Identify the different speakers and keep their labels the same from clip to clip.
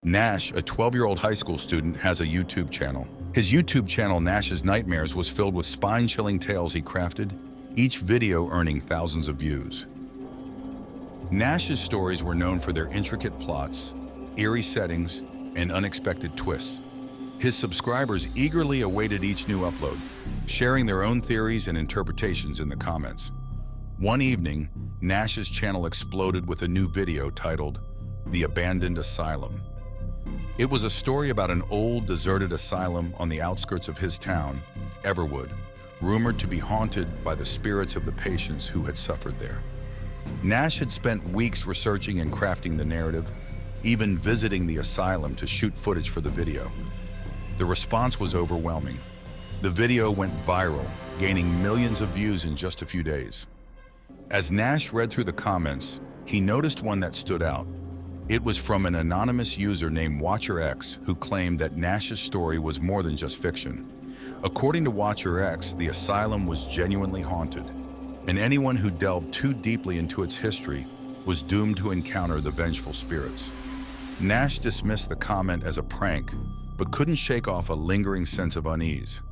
Speaker 1: Nash, a 12-year-old high school student, has a YouTube channel. His YouTube channel, Nash's Nightmares, was filled with spine-chilling tales he crafted, each video earning thousands of views. Nash's stories were known for their intricate plots, eerie settings, and unexpected twists. His subscribers eagerly awaited each new upload, sharing their own theories and interpretations in the comments. One evening, Nash's channel exploded with a new video titled The Abandoned Asylum. It was a story about an old, deserted asylum on the outskirts of his town, Everwood, rumored to be haunted by the spirits of the patients who had suffered there. Nash had spent weeks researching and crafting the narrative, even visiting the asylum to shoot footage for the video. The response was overwhelming. The video went viral, gaining millions of views in just a few days. As Nash read through the comments, he noticed one that stood out. It was from an anonymous user named STr&x who claimed that Nash's story was more than just fiction. According to STr&x, the asylum was genuinely haunted, and anyone who delved too deeply into its history was doomed to encounter the vengeful spirits. Nash dismissed the comment as a prank, but couldn't shake off a lingering sense of unease.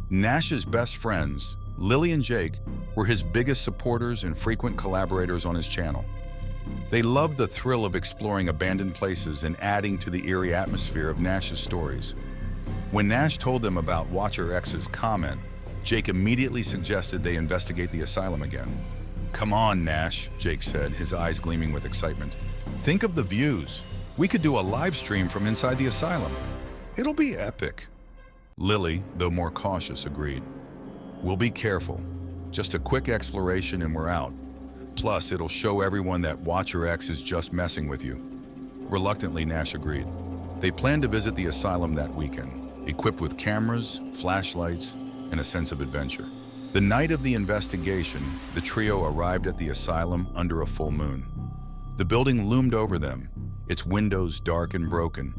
Speaker 1: Nash's best friends, Lily and Jake, were his biggest supporters and frequent collaborators on his channel. They loved the thrill of exploring abandoned places and adding to the eerie atmosphere of Nash's stories. When Nash told them about STr&x's comment, Jake immediately suggested they investigate the asylum again. "Come on, Nash," Jake said, his eyes gleaming with excitement. "Think of the views. We could do a live stream from inside the asylum. It'll be epic." Lily, though more cautious, agreed. "We'll be careful. Just a quick exploration and we're out. Plus, it'll show everyone that STr&x is just messing with you." Reluctantly, Nash agreed. They planned to visit the asylum that weekend, equipped with cameras, flashlights, and a sense of adventure. The night of the investigation, the trio arrived at the asylum under a full moon. The building loomed over them, its windows dark and broken,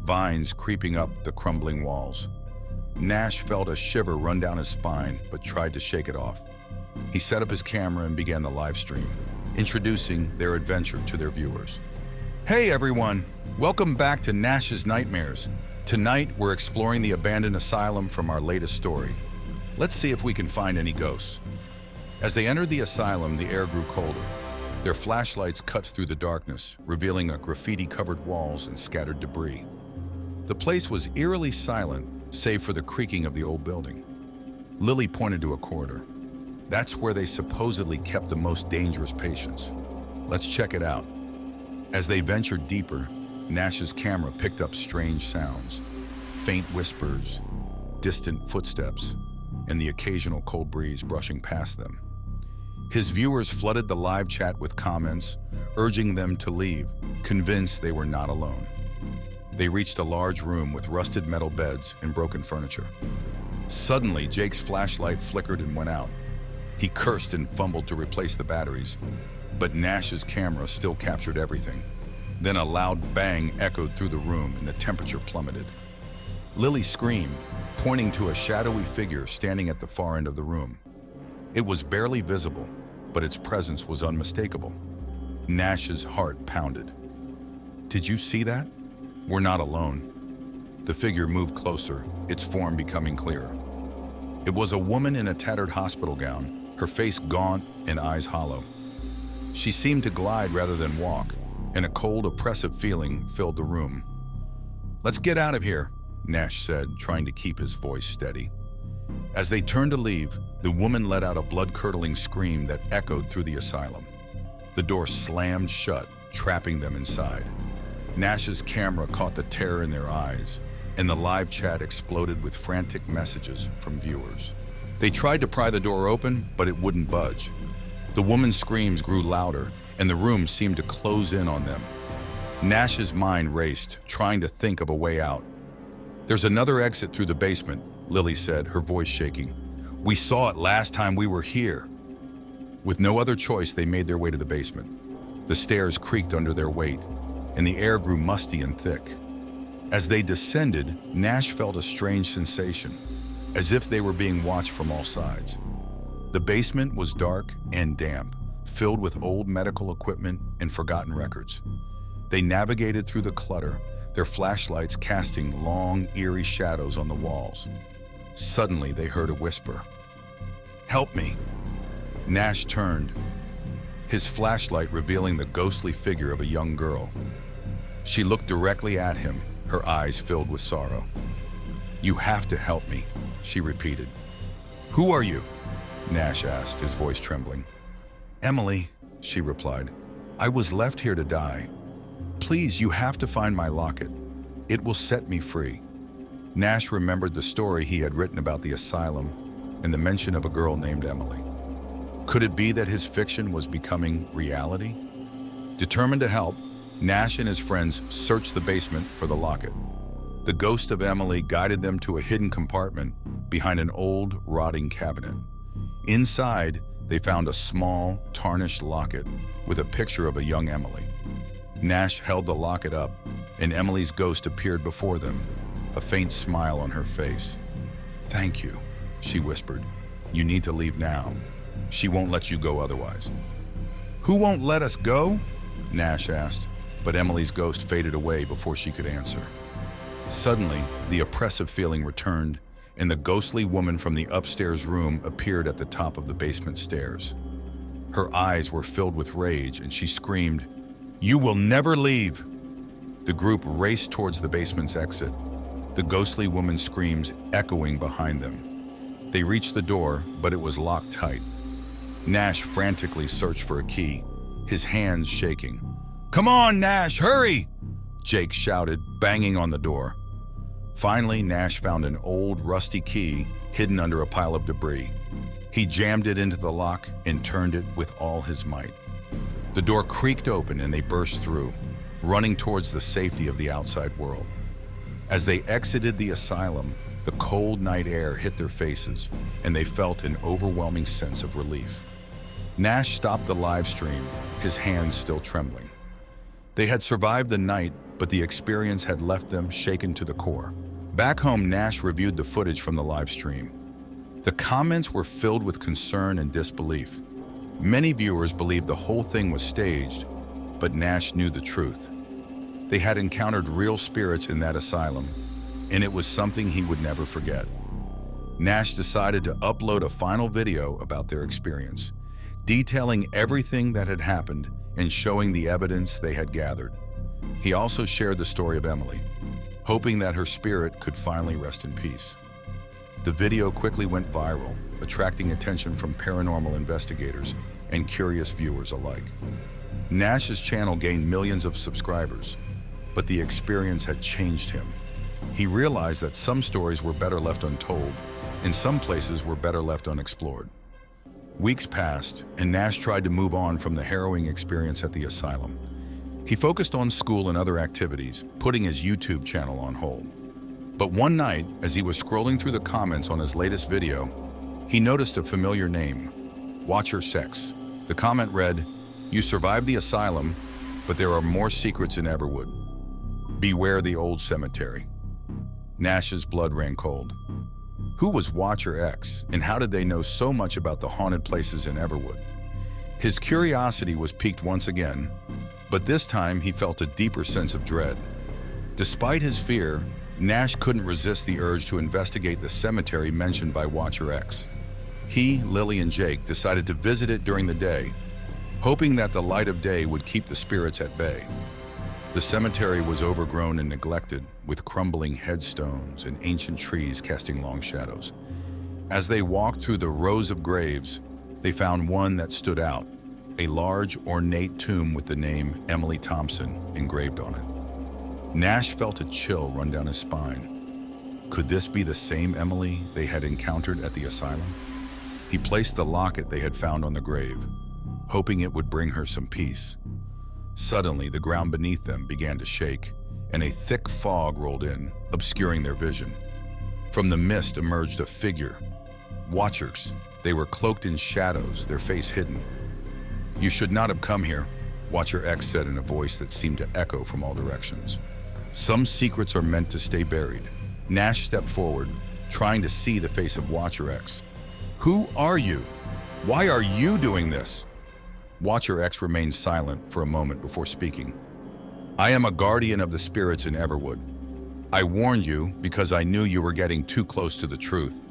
Speaker 1: vines creeping up the crumbling walls. Nash felt a shiver run down his spine, but tried to shake it off. He set up his camera and began the live stream, introducing their adventure to their viewers. "Hey everyone, welcome back to Nash's Nightmares. Tonight we're exploring the abandoned asylum from our latest story. Let's see if we can find any ghosts." As they entered the asylum, the air grew colder. Their flashlights cut through the darkness, revealing graffiti-covered walls and scattered debris. The place was eerily silent, save for the creaking of the old building. Lily pointed to a corridor. "That's where they supposedly kept the most dangerous patients. Let's check it out." As they ventured deeper, Nash's camera picked up strange sounds, faint whispers, distant footsteps, and the occasional cold breeze brushing past them. His viewers flooded the live chat with comments, urging them to leave, convinced they were not alone. They reached a large room with rusted metal beds and broken furniture. Suddenly, Jake's flashlight flickered and went out. He cursed and fumbled to replace the batteries, but Nash's camera still captured everything. Then a loud bang echoed through the room and the temperature plummeted. Lily screamed, pointing to a shadowy figure standing at the far end of the room. It was barely visible, but its presence was unmistakable. Nash's heart pounded. "Did you see that? We're not alone." The figure moved closer, its form becoming clearer. It was a woman in a tattered hospital gown, her face gaunt and eyes hollow. She seemed to glide rather than walk, and a cold, oppressive feeling filled the room. "Let's get out of here," Nash said, trying to keep his voice steady. As they turned to leave, the woman let out a blood-curdling scream that echoed through the asylum. The door slammed shut, trapping them inside. Nash's camera caught the terror in their eyes, and the live chat exploded with frantic messages from viewers. They tried to pry the door open, but it wouldn't budge. The woman's screams grew louder, and the room seemed to close in on them. Nash's mind raced, trying to think of a way out. "There's another exit through the basement," Lily said, her voice shaking. "We saw it last time we were here." With no other choice, they made their way to the basement. The stairs creaked under their weight, and the air grew musty and thick. As they descended, Nash felt a strange sensation, as if they were being watched from all sides. The basement was dark and damp, filled with old medical equipment and forgotten records. They navigated through the clutter, their flashlights casting long, eerie shadows on the walls. Suddenly, they heard a whisper. "Help me!" Nash turned, his flashlight revealing the ghostly figure of a young girl. She looked directly at him, her eyes filled with sorrow. "You have to help me," she repeated. "Who are you?" Nash asked, his voice trembling. "Emily," she replied. "I was left here to die. Please, you have to find my locket. It will set me free." Nash remembered the story he had written about the asylum and the mention of a girl named Emily. Could it be that his fiction was becoming reality? Determined to help, Nash and his friends searched the basement for the locket. The ghost of Emily guided them to a hidden compartment behind an old, rotting cabinet. Inside, they found a small, tarnished locket with a picture of a young Emily. Nash held the locket up, and Emily's ghost appeared before them, a faint smile on her face. "Thank you," she whispered. "You need to leave now. She won't let you go otherwise." "Who won't let us go?" Nash asked, but Emily's ghost faded away before she could answer. Suddenly, the oppressive feeling returned, and the ghostly woman from the upstairs room appeared at the top of the basement stairs. Her eyes were filled with rage, and she screamed, "You will never leave!" The group raced towards the basement's exit, the ghostly woman's screams echoing behind them. They reached the door, but it was locked tight. Nash frantically searched for a key, his hands shaking. "Come on, Nash, hurry!" Jake shouted, banging on the door. Finally, Nash found an old, rusty key hidden under a pile of debris. He jammed it into the lock and turned it with all his might. The door creaked open and they burst through, running towards the safety of the outside world. As they exited the asylum, the cold night air hit their faces, and they felt an overwhelming sense of relief. Nash stopped the live stream, his hands still trembling. They had survived the night, but the experience had left them shaken to the core. Back home, Nash reviewed the footage from the live stream. The comments were filled with concern and disbelief. Many viewers believed the whole thing was staged, but Nash knew the truth. They had encountered real spirits in that asylum, and it was something he would never forget. Nash decided to upload a final video about their experience, detailing everything that had happened and showing the evidence they had gathered. He also shared the story of Emily, hoping that her spirit could finally rest in peace. The video quickly went viral, attracting attention from paranormal investigators and curious viewers alike. Nash's channel gained millions of subscribers, but the experience had changed him. He realized that some stories were better left untold, and some places were better left unexplored. Weeks passed, and Nash tried to move on from the harrowing experience at the asylum. He focused on school and other activities, putting his YouTube channel on hold. But one night, as he was scrolling through the comments on his latest video, he noticed a familiar name, STr&x. The comment read, "You survived the asylum, but there are more secrets in Everwood. Beware the old cemetery." Nash's blood ran cold. Who was STr&x, and how did they know so much about the haunted places in Everwood? His curiosity was piqued once again, but this time he felt a deeper sense of dread. Despite his fear, Nash couldn't resist the urge to investigate the cemetery mentioned by STr&x. He, Lily, and Jake decided to visit it during the day, hoping that the light of day would keep the spirits at bay. The cemetery was overgrown and neglected, with crumbling headstones and ancient trees casting long shadows. As they walked through the rows of graves, they found one that stood out, a large, ornate tomb with the name Emily Thompson engraved on it. Nash felt a chill run down his spine. Could this be the same Emily they had encountered at the asylum? He placed the locket they had found on the grave, hoping it would bring her some peace. Suddenly, the ground beneath them began to shake, and a thick fog rolled in, obscuring their vision. From the mist emerged a figure. Watchers. They were cloaked in shadows, their face hidden. "You should not have come here," STr&x said in a voice that seemed to echo from all directions. "Some secrets are meant to stay buried." Nash stepped forward, trying to see the face of STr&x. "Who are you? Why are you doing this?" STr&x remained silent for a moment before speaking. I am a guardian of the spirits in Everwood. I warned you because I knew you were getting too close to the truth.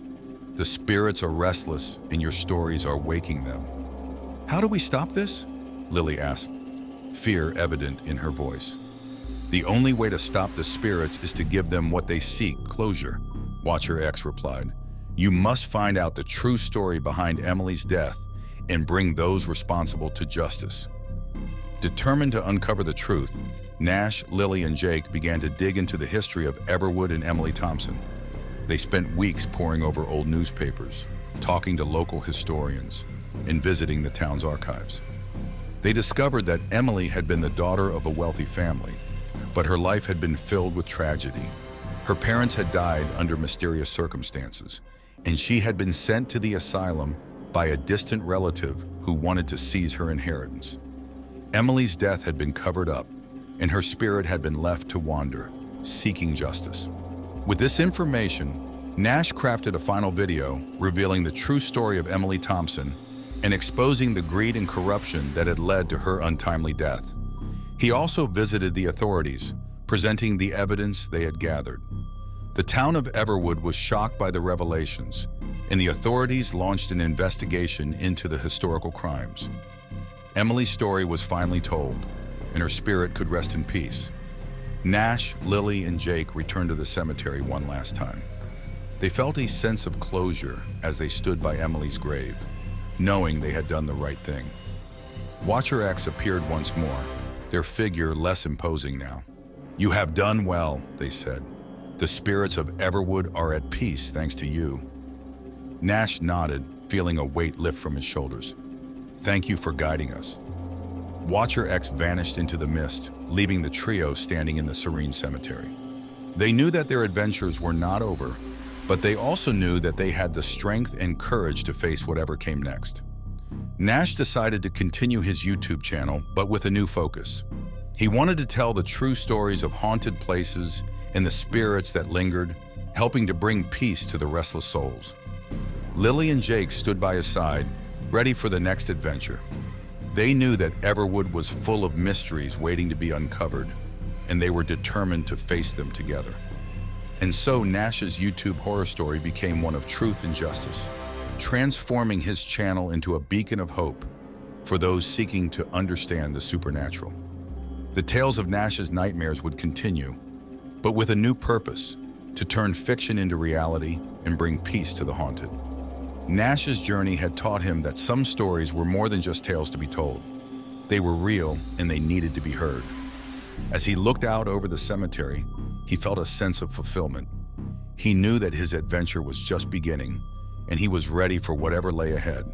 Speaker 1: The spirits are restless and your stories are waking them. How do we stop this? Lily asked, fear evident in her voice. The only way to stop the spirits is to give them what they seek, closure, STr&x replied. You must find out the true story behind Emily's death and bring those responsible to justice. Determined to uncover the truth, Nash, Lily, and Jake began to dig into the history of Everwood and Emily Thompson. They spent weeks poring over old newspapers, talking to local historians, and visiting the town's archives. They discovered that Emily had been the daughter of a wealthy family, but her life had been filled with tragedy. Her parents had died under mysterious circumstances, and she had been sent to the asylum by a distant relative who wanted to seize her inheritance. Emily's death had been covered up, and her spirit had been left to wander, seeking justice. With this information, Nash crafted a final video revealing the true story of Emily Thompson and exposing the greed and corruption that had led to her untimely death. He also visited the authorities, presenting the evidence they had gathered. The town of Everwood was shocked by the revelations, and the authorities launched an investigation into the historical crimes. Emily's story was finally told, and her spirit could rest in peace. Nash, Lily, and Jake returned to the cemetery one last time. They felt a sense of closure as they stood by Emily's grave, knowing they had done the right thing. STr&x appeared once more, their figure less imposing now. You have done well, they said. The spirits of Everwood are at peace thanks to you. Nash nodded, feeling a weight lift from his shoulders. Thank you for guiding us. STr&x vanished into the mist, leaving the trio standing in the serene cemetery. They knew that their adventures were not over, but they also knew that they had the strength and courage to face whatever came next. Nash decided to continue his YouTube channel, but with a new focus. He wanted to tell the true stories of haunted places and the spirits that lingered, helping to bring peace to the restless souls. Lily and Jake stood by his side, ready for the next adventure. They knew that Everwood was full of mysteries waiting to be uncovered, and they were determined to face them together. And so Nash's YouTube horror story became one of truth and justice, transforming his channel into a beacon of hope for those seeking to understand the supernatural. The tales of Nash's nightmares would continue, but with a new purpose, to turn fiction into reality and bring peace to the haunted. Nash's journey had taught him that some stories were more than just tales to be told. They were real and they needed to be heard. As he looked out over the cemetery, he felt a sense of fulfillment. He knew that his adventure was just beginning, and he was ready for whatever lay ahead.